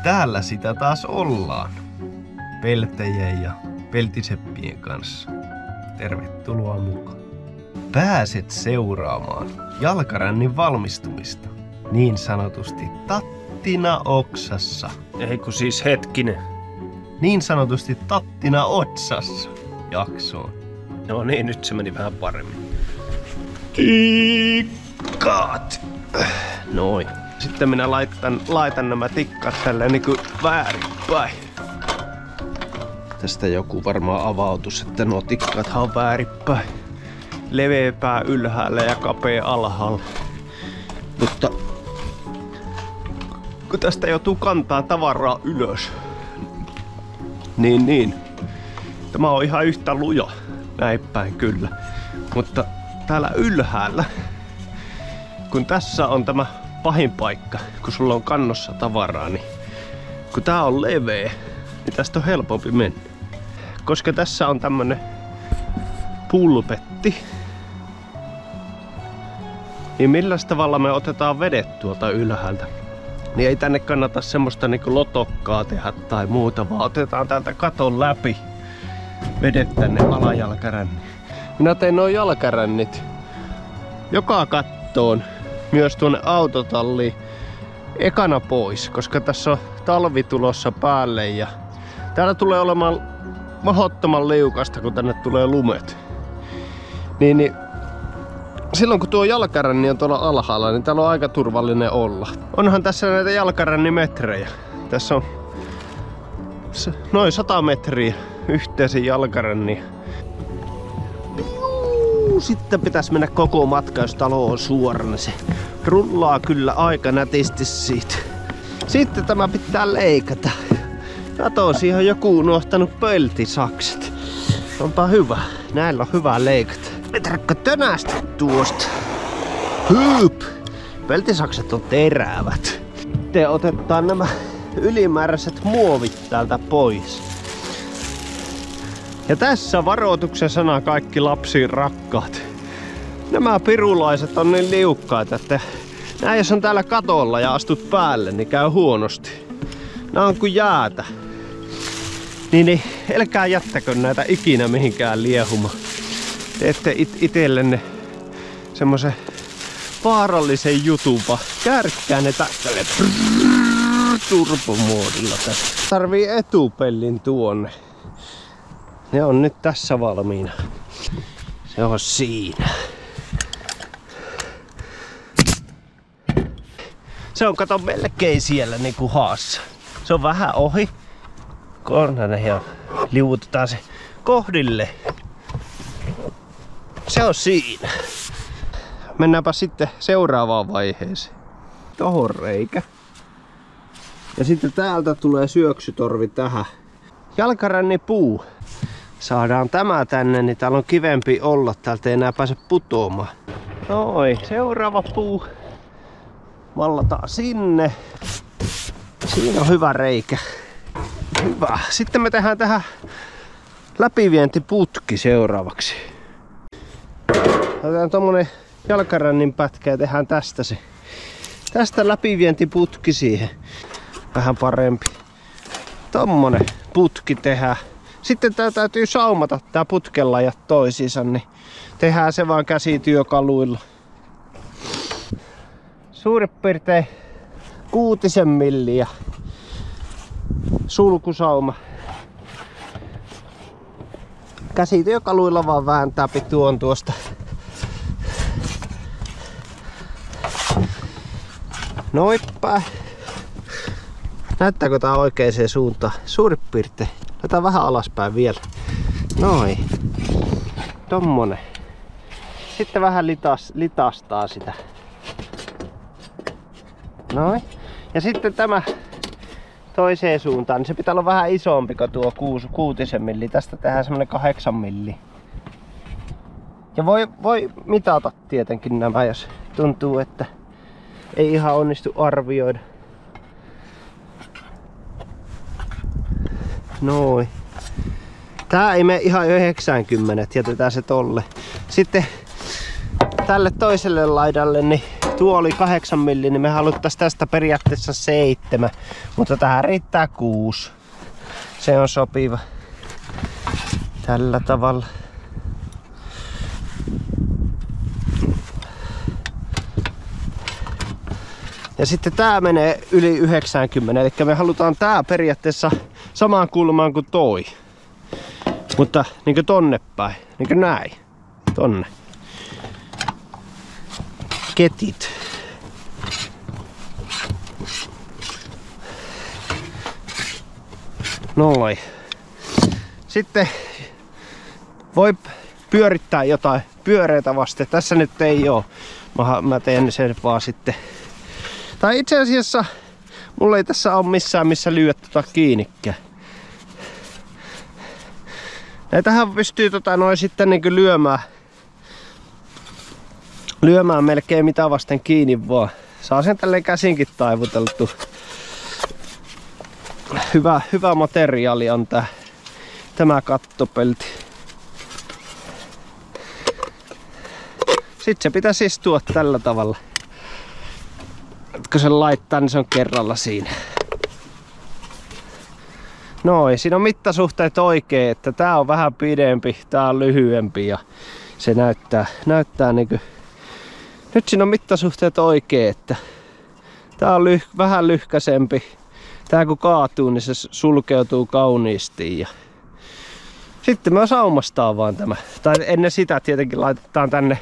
Täällä sitä taas ollaan. Peltejien ja peltiseppien kanssa. Tervetuloa mukaan. Pääset seuraamaan jalkarännin valmistumista. Niin sanotusti tattina oksassa. Ei kun siis hetkinen. Niin sanotusti tattina otsassa jaksoon. No niin, nyt se meni vähän paremmin. Tikkaat! Noin. Sitten minä laitan nämä tikkaat tälleen niinku väärinpäin. Tästä joku varmaan avautus, että nuo tikkaathan on väärinpäin. Leveä pää ylhäällä ja kapea alhaalla. Mutta kun tästä joutuu kantaa tavaraa ylös, niin tämä on ihan yhtä luja. Näin päin kyllä. Mutta täällä ylhäällä, kun tässä on tämä pahin paikka, kun sulla on kannossa tavaraa, niin kun tää on leveä, niin tästä on helpompi mennä. Koska tässä on tämmönen pulpetti, niin milläs tavalla me otetaan vedet tuolta ylhäältä? Niin ei tänne kannata semmoista niinku lotokkaa tehdä tai muuta, vaan otetaan täältä katon läpi vedet tänne alajalkäränniin. Minä tein nuo jalkärännit joka kattoon, myös tuonne autotalliin, ekana pois, koska tässä on talvi tulossa päälle ja täällä tulee olemaan mahdottoman liukasta, kun tänne tulee lumet. Niin silloin kun tuo jalkäränni on tuolla alhaalla, niin täällä on aika turvallinen olla. Onhan tässä näitä jalkärännimetrejä. Tässä on noin 100 metriä yhteisen jalkäränniä. Sitten pitäisi mennä koko matka, jos talo on suorana. Se rullaa kyllä aika nätisti siitä. Sitten tämä pitää leikata. Kato, siihen on joku unohtanut peltisakset. Onpa hyvä. Näillä on hyvä leikata. Ei tarvitse tönästä tuosta. Hyp! Peltisakset on terävät. Sitten otetaan nämä ylimääräiset muovit täältä pois. Ja tässä varoituksen sana kaikki lapsiin rakkaat. Nämä pirulaiset on niin liukkaita, että nää jos on täällä katolla ja astut päälle, niin käy huonosti. Nää on kuin jäätä. Niin älkää jättäkö näitä ikinä mihinkään liehumaan. Teette itsellenne semmosen vaarallisen jutun, kärkkää ne tälle turbomoodilla tässä. Tarvii etupellin tuonne. Ne on nyt tässä valmiina. Se on siinä. Se on kato melkein siellä niinku haassa. Se on vähän ohi. Kornanen ja liuutetaan se kohdille. Se on siinä. Mennäänpä sitten seuraavaan vaiheeseen. Tohon reikä. Ja sitten täältä tulee syöksytorvi tähän. Jalkäränni puu. Saadaan tämä tänne, niin täällä on kivempi olla. Täältä ei enää pääse putoamaan. Noin, seuraava puu. Mallataan sinne. Siinä on hyvä reikä. Hyvä. Sitten me tehdään tähän läpivientiputki seuraavaksi. Otetaan tommonen jalkärännin pätkä ja tehdään tästä se. Tästä läpivientiputki siihen. Vähän parempi. Tommonen putki tehdään. Sitten tää täytyy saumata tää putkelajat toisiinsa, niin tehdään se vaan käsityökaluilla. Suurin piirtein 6 milliä sulkusauma. Käsityökaluilla vaan vääntää tuon tuosta. Noippa. Näyttääkö tää oikeaan suuntaan? Suurin piirtein. Otetaan vähän alaspäin vielä. Noin. Tommonen. Sitten vähän litastaa sitä. Noin. Ja sitten tämä toiseen suuntaan, niin se pitää olla vähän isompi kuin tuo 6 milli. Tästä tehdään semmonen 8 milli. Ja voi mitata tietenkin nämä, jos tuntuu, että ei ihan onnistu arvioida. Noin. Tää ei mene ihan 90, jätetään se tolle. Sitten tälle toiselle laidalle niin tuo oli 8 milli, niin me haluttais tästä periaatteessa 7. Mutta tähän riittää 6. Se on sopiva. Tällä tavalla. Ja sitten tää menee yli 90, eli me halutaan tää periaatteessa samaan kulmaan kuin toi. Mutta niinkö tonne päin, niinkö näin, tonne. Ketit. Noin. Sitten voi pyörittää jotain pyöreitä vasten. Tässä nyt ei oo. Mä teen sen vaan sitten. Tai itse asiassa mulla ei tässä ole missään missä lyödä kiinnikään. Näitähän pystyy noin sitten niinku lyömään melkein mitä vasten kiinni vaan. Saa sen tälleen käsinkin taivuteltu. Hyvä materiaali on tämä kattopelti. Sitten se pitäisi istua tällä tavalla. Kun sen laittaa, niin se on kerralla siinä. Noin, siinä on mittasuhteet oikein, että tää on vähän pidempi, tää on lyhyempi ja se näyttää niinku. Nyt siinä on mittasuhteet oikein, että tää on vähän lyhkäsempi. Tää kun kaatuu, niin se sulkeutuu kauniisti ja sitten me saumastaan vaan tämä. Tai ennen sitä tietenkin laitetaan tänne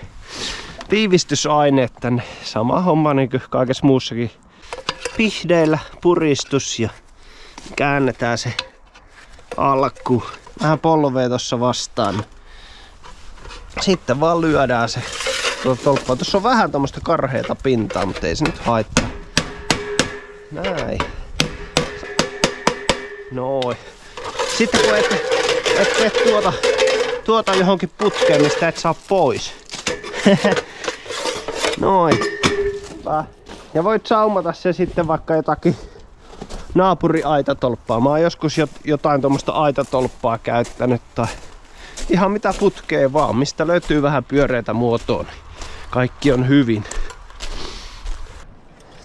tiivistysaineet tänne. Sama homma niin kuin kaikessa muussakin. Pihdeillä puristus ja käännetään se alkuun. Vähän polvee tossa vastaan. Sitten vaan lyödään se tolppaa. Tuossa on vähän tommoista karheata pintaa, mutta ei se nyt haittaa. Näin. Noin. Sitten kun et tee tuota johonkin putkeen, mistä et saa pois. Noin. Ja voit saumata se sitten vaikka jotakin naapuriaitatolppaa. Mä oon joskus jotain tuommoista aitatolppaa käyttänyt tai ihan mitä putkee vaan, mistä löytyy vähän pyöreitä muotoa, niin kaikki on hyvin.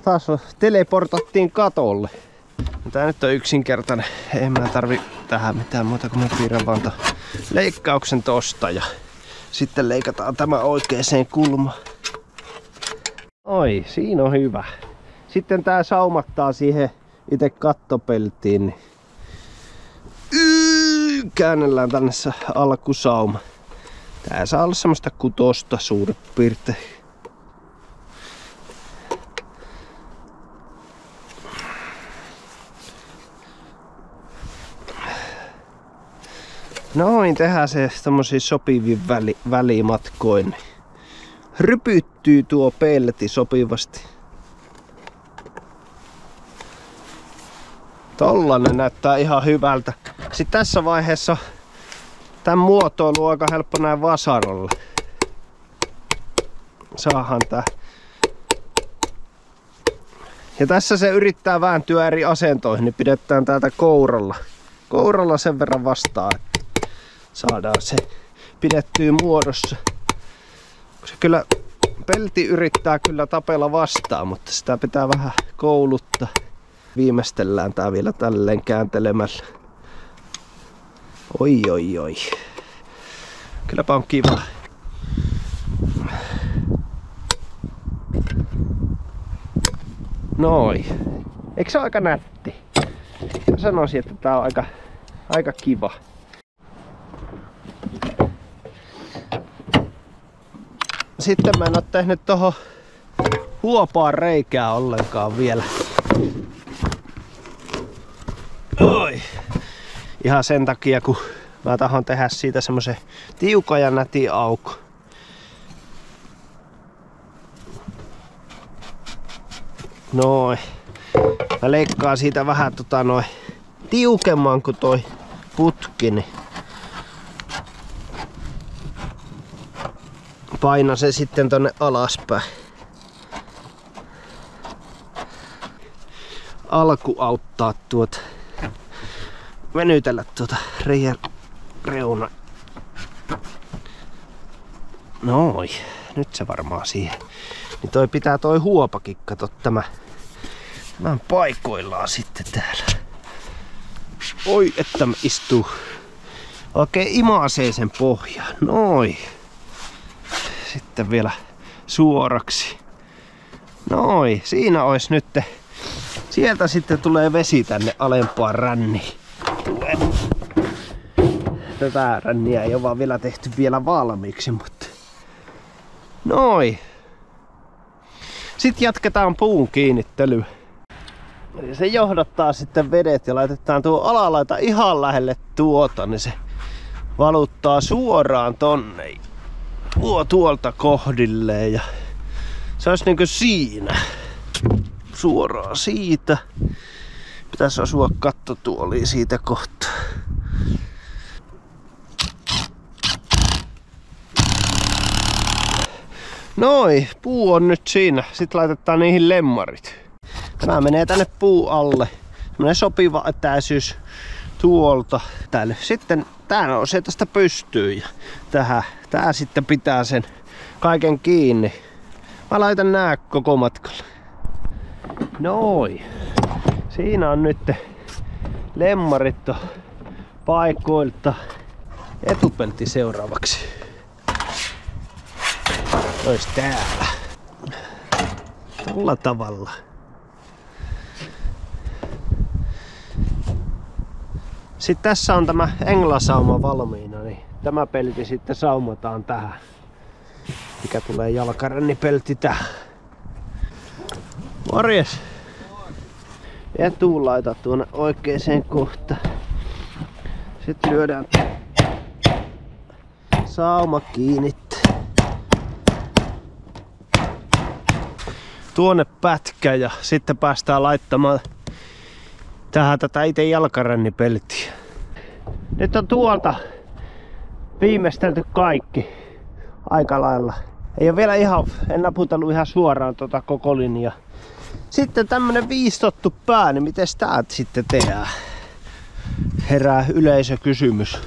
Taas teleportattiin katolle. Tää nyt on yksinkertainen. Ei mä tarvi tähän mitään muuta kuin mä piirrän vaan leikkauksen tosta ja sitten leikataan tämä oikeeseen kulmaan. Oi, siinä on hyvä. Sitten tää saumattaa siihen itse kattopeltiin. Niin käännellään tänne se alkusauma. Tää saa olla semmoista kutosta suurin piirtein. Noin, tehdään se tommosiin sopiviin välimatkoin. Rypyttyy tuo pelti sopivasti. Tollanen näyttää ihan hyvältä. Sitten tässä vaiheessa tän muotoilu on aika helppo näin vasarolla. Saahan tää. Ja tässä se yrittää vääntyä eri asentoihin, niin pidetään täältä kouralla sen verran vastaan, että saadaan se pidettyä muodossa. Se kyllä pelti yrittää kyllä tapella vastaan, mutta sitä pitää vähän kouluttaa. Viimeistellään tää vielä tälleen kääntelemällä. Oi oi oi. Kylläpä on kiva. Noin. Eikö se ole aika nätti? Mä sanoisin, että tää on aika kiva. Sitten mä en oo tehnyt tohon huopaan reikää ollenkaan vielä. Oi. Ihan sen takia, kun mä tahdon tehdä siitä semmosen tiukan ja nätin aukon. Noin. Mä leikkaan siitä vähän tiukemman kuin toi putki. Niin painan sen sitten tonne alaspäin. Alku auttaa venytellä reiän reuna. Noin. Nyt se varmaan siihen. Niin toi huopakin, kato tämän paikoillaan sitten täällä. Oi, että istuu. Oikein imaasee sen pohjaan. Noin. Sitten vielä suoraksi. Noin, siinä olisi nyt. Sieltä sitten tulee vesi tänne alempaan ränniin. Tätä ränniä ei ole vaan vielä tehty vielä valmiiksi, mutta... Noin. Sitten jatketaan puun kiinnittelyä. Se johdattaa sitten vedet ja laitetaan tuo alalaita ihan lähelle tuota, niin se valuttaa suoraan tonne. Tuolta kohdilleen ja se olisi niinku siinä. Suoraan siitä. Pitäisi asua kattotuoliin siitä kohtaa. Noi, puu on nyt siinä. Sitten laitetaan niihin lemmarit. Tämä menee tänne puu alle. Tämmönen sopiva etäisyys tuolta tälle. Sitten tää nousee tästä pystyyn ja tää sitten pitää sen kaiken kiinni. Mä laitan nää koko matkalla. Noin. Siinä on nyt lemmarit paikoilta. Etupelti seuraavaksi. Ois täällä. Tällä tavalla. Sitten tässä on tämä englasauma valmiina, niin tämä pelti sitten saumataan tähän. Mikä tulee jalkarännipelti tähän. Morjes! Etuun laita tuonne oikeeseen kohtaan. Sitten lyödään sauma kiinni. Tuonne pätkä ja sitten päästään laittamaan tähän tätä itse jalkarännipeltiä. Nyt on tuolta viimeistelty kaikki aika lailla. Ei ole vielä en naputellut ihan suoraan tota koko linjaa. Sitten tämmönen viistottu pää, niin miten tää sitten tehdään? Herää yleisökysymys.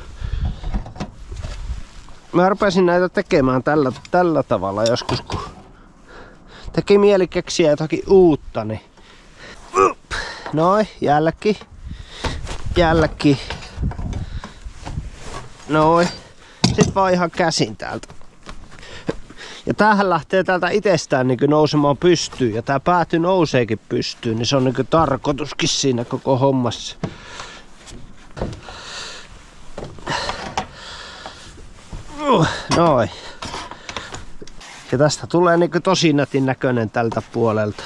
Mä rupesin näitä tekemään tällä tavalla joskus, kun teki mieli keksiä jotakin uutta, niin noin, jälki. Noin. Sitten vaan ihan käsin täältä. Ja tämähän lähtee täältä itsestään niin nousemaan pystyyn. Ja tää pääty nouseekin pystyyn, niin se on niin tarkoituskin siinä koko hommassa. Noin. Ja tästä tulee niin tosi nätin näköinen tältä puolelta.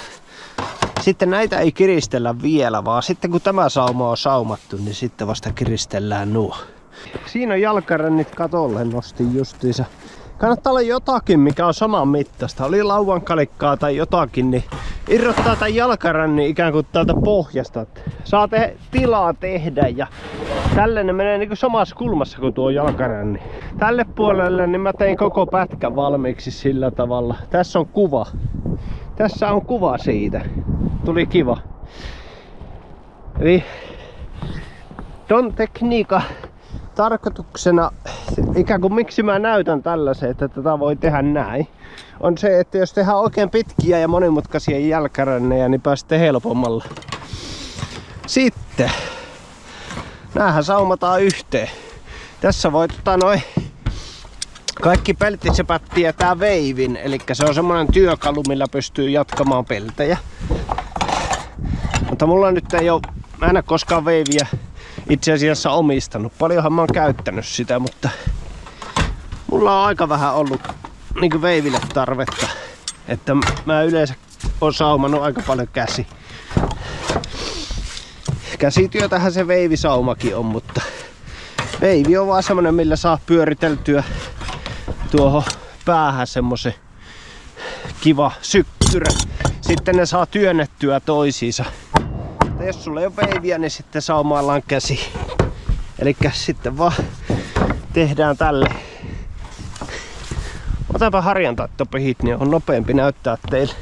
Sitten näitä ei kiristellä vielä, vaan sitten kun tämä sauma on saumattu, niin sitten vasta kiristellään nuo. Siinä on jalkarännit katolle, nostin justiinsa. Kannattaa olla jotakin, mikä on saman mittaista. Oli lauankalikkaa tai jotakin, niin irrottaa tämän jalkarännin ikään kuin täältä pohjasta. Saa tilaa tehdä ja tälle ne menee niin kuin samassa kulmassa kuin tuo jalkaränni. Tälle puolelle niin mä tein koko pätkän valmiiksi sillä tavalla. Tässä on kuva. Tässä on kuva siitä. Tuli kiva. Eli ton tekniikan tarkoituksena, ikään kuin miksi mä näytän tällaisen, että tätä voi tehdä näin, on se, että jos tehdään oikein pitkiä ja monimutkaisia jalkarännejä, niin pääsette helpommalla. Sitten näähän saumataan yhteen. Tässä voi kaikki peltisepät tietää veivin, eli se on semmoinen työkalu, millä pystyy jatkamaan peltejä. Mutta mulla nyt ei oo, mä en ole koskaan veiviä itse asiassa omistanut. Paljonhan mä oon käyttänyt sitä, mutta mulla on aika vähän ollut niin veiville tarvetta. Että mä yleensä oon saumannut aika paljon käsityötähän se veivisaumakin on, mutta veivi on vaan semmonen, millä saa pyöriteltyä tuohon päähän semmosen kiva sykkyrä. Sitten ne saa työnnettyä toisiinsa. Mutta jos sulla ei ole veiviä, niin sitten saumaillaan käsi. Elikkä sitten vaan tehdään tälle. Otapa harjantattopihit, niin on nopeampi näyttää teille.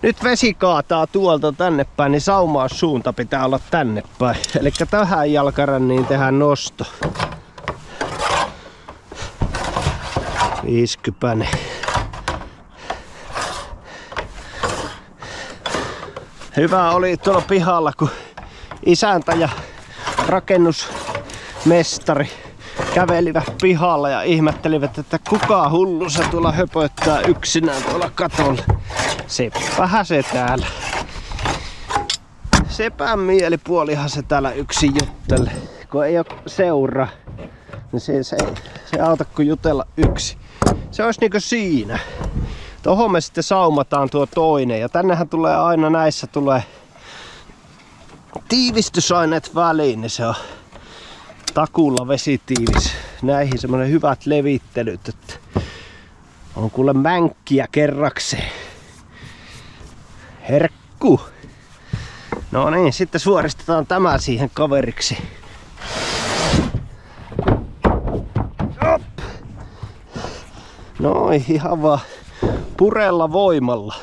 Nyt vesi kaataa tuolta tänne päin, niin saumaussuunta pitää olla tänne päin. Elikkä tähän jalkaränniin tehdään nosto. Viiskypäinen. Hyvä oli tuolla pihalla, kun isäntä ja rakennusmestari kävelivät pihalla ja ihmettelivät, että kuka hullu se tuolla höpöttää yksinään tuolla katolla. Seppähän se täällä. Sepän mielipuolihan se täällä yksin juttelee. Kun ei oo seuraa, niin se auta kun jutella yksin. Se olisi niinku siinä. Tohon me sitten saumataan tuo toinen. Ja tännehän tulee aina näissä tulee tiivistysaineet väliin, niin se on takulla vesitiivis. Näihin semmonen hyvät levittelyt, että on kuule mänkkiä kerrakseen. Herkku! No niin, sitten suoristetaan tämä siihen kaveriksi. Op. Noin, ihan vaan purella voimalla.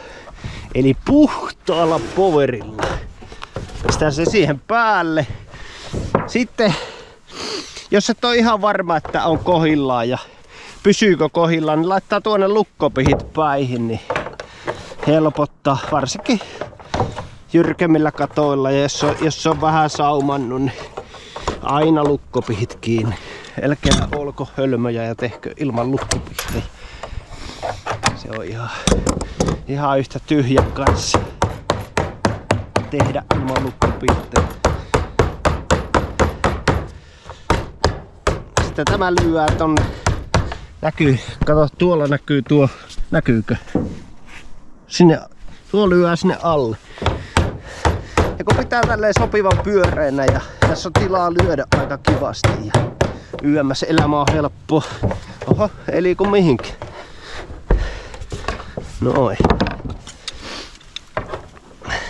Eli puhtaalla powerilla. Pistää se siihen päälle. Sitten, jos et ole ihan varma, että on kohillaan ja pysyykö kohillaan, niin laittaa tuonne lukkopihit päihin, niin helpottaa varsinkin jyrkemmillä katoilla. Ja jos on vähän saumannut, niin aina lukkopihit kiinni. Älkää olko hölmöjä ja tehkö ilman lukkopihtiä. Se on ihan yhtä tyhjä kanssa tehdä ilman lukkopihtiä. Sitten tämä lyö tonne. Näkyy, kato tuolla näkyy tuo. Näkyykö? Sinne, tuo lyö sinne alle. Ja kun pitää tälleen sopivan pyöreänä ja tässä on tilaa lyödä aika kivasti ja yömmässä elämä on helppo. Oho, ei liiku mihinkin. Noin.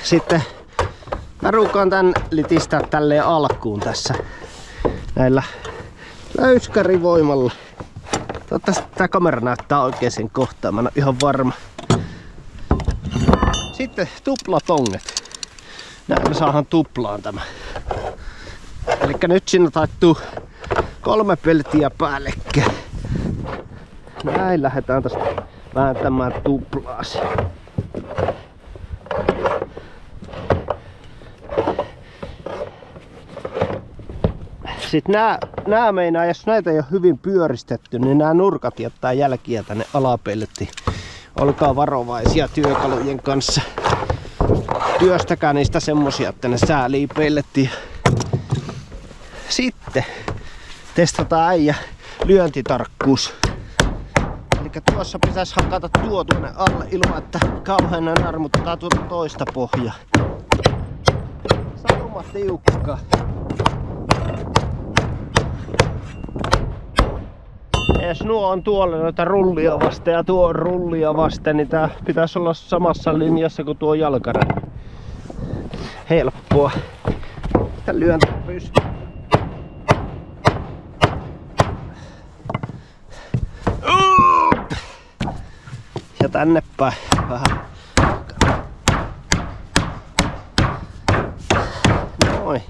Sitten mä ruukaan tän litistää tälleen alkuun tässä näillä läyskärivoimalla. Toivottavasti tää kamera näyttää oikein kohtaan, mä en ole ihan varma. Sitten tuplatonget. Näin me saadaan tuplaan tämä. Elikkä nyt sinne taittuu 3 peltiä päällekkäin. Näin lähdetään tästä vääntämään tuplaasi. Sitten nää meinaa, jos näitä ei ole hyvin pyöristetty, niin nämä nurkat jättää jälkiä tänne alapeltiin. Olkaa varovaisia työkalujen kanssa. Työstäkää niistä semmosia, että ne säälii pellettiä. Sitten testataan äijä lyöntitarkkuus. Elikkä tuossa pitäisi hakata tuo tuonne alle ilman, että kauheena narmuttaa tuota toista pohjaa. Sauma tiukka. Jos nuo on tuolla noita rullia vasten ja tuo on rullia vasten, niin tää pitäisi olla samassa linjassa kuin tuo jalkara. Helppoa. Tän lyöntä pystyy. Ja tänne päin vähän. Noin.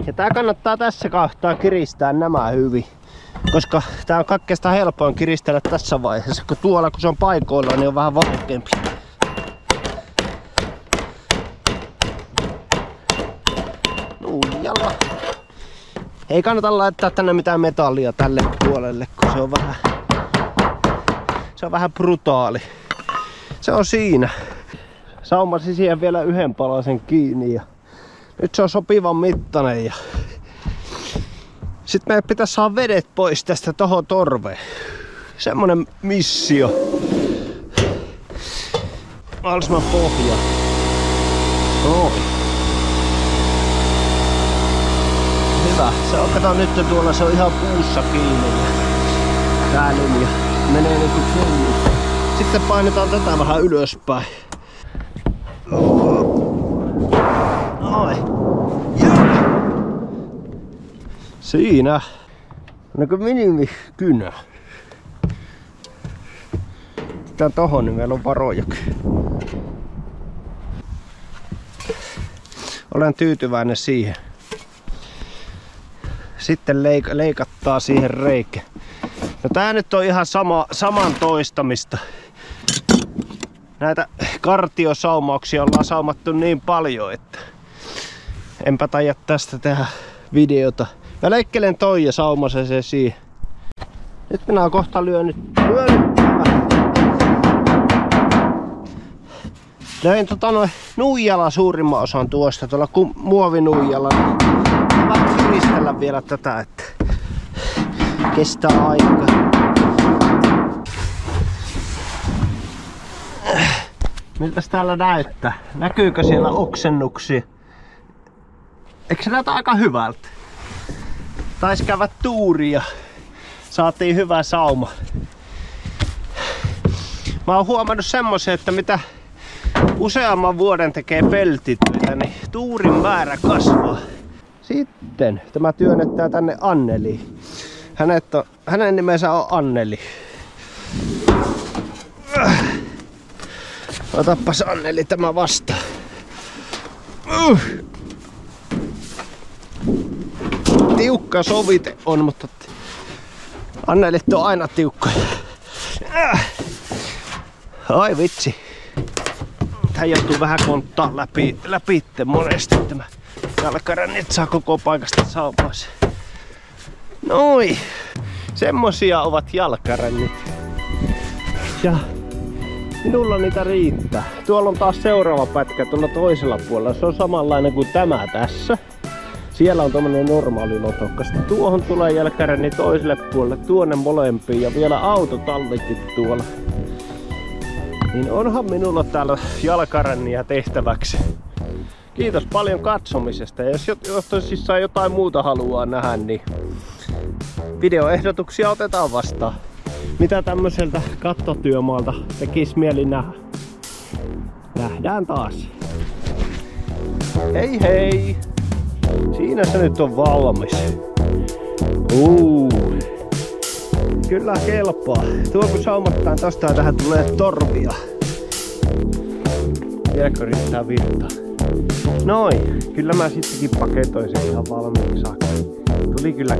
Ja tää kannattaa tässä kohtaa kiristää nämä hyvin. Koska tää on kaikkein helpoin kiristellä tässä vaiheessa. Kun tuolla kun se on paikoilla, niin on vähän vaikeampi. Nuijalla. Ei kannata laittaa tänne mitään metallia tälle puolelle, kun se on vähän brutaali. Se on siinä. Saumasin siihen vielä yhden palasen kiinni ja nyt se on sopivan mittainen. Ja sitten meidän pitäisi saada vedet pois tästä tohon torveen. Semmonen missio. Mahdollisimman pohja. Noin. Hyvä. Se on, kato nyt tuolla, se on ihan puussa kiinni. Tää linja menee niinku kiinni. Sitten painetaan tätä vähän ylöspäin. Noin. Siinä. Onko minimikynä? Tää tohon, niin meillä on varojakin. Olen tyytyväinen siihen. sitten leikattaa siihen reikä. No tää nyt on ihan saman toistamista. Näitä kartiosaumauksia ollaan saumattu niin paljon, että enpä taida tästä tehdä videota. Mä leikkelen toi ja saumasen se siihen. Nyt minä kohta lyön löin noin nuijalla suurimman osan tuosta, tuolla muovinuijalla. Vähän kiristellä vielä tätä, että kestää aikaa. Miltäs täällä näyttää? Näkyykö siellä oksennuksia? Eikö se näytä aika hyvältä? Taisi käydä tuuria. Saatiin hyvä sauma. Mä oon huomannut semmoisen, että mitä useamman vuoden tekee peltityötä, niin tuurin määrä kasvaa. Sitten tämä työnnetään tänne Anneliin. Hänen nimensä on Anneli. Otappas Anneli tämä vastaan. Tiukka sovite on, mutta Annelit on aina tiukkoja. Ai vitsi. Tää joutuu vähän konttaa läpi monesti tämä jalkarännit saa koko paikasta saupaisi. Noi. Semmosia ovat jalkarännit. Ja minulla niitä riittää. Tuolla on taas seuraava pätkä tuolla toisella puolella. Se on samanlainen kuin tämä tässä. Siellä on tommonen normaali lotokka. Sitten tuohon tulee jälkäränni toiselle puolelle, tuonne molempiin ja vielä autotallikin tuolla. Niin onhan minulla täällä jalkaränniä tehtäväksi. Kiitos paljon katsomisesta. Ja jos tosissaan jotain muuta haluaa nähdä, niin videoehdotuksia otetaan vastaan. Mitä tämmöiseltä kattotyömaalta tekis mieli nähdä? Nähdään taas. Hei hei! Siinä se nyt on valmis. Kyllä kelpaa. Tuo kun saumattaan tosta ja tähän tulee torvia. Vieläkö riittää virtaa? Noin. Kyllä mä sittenkin paketoin sen ihan valmiiksi saakka. Tuli kyllä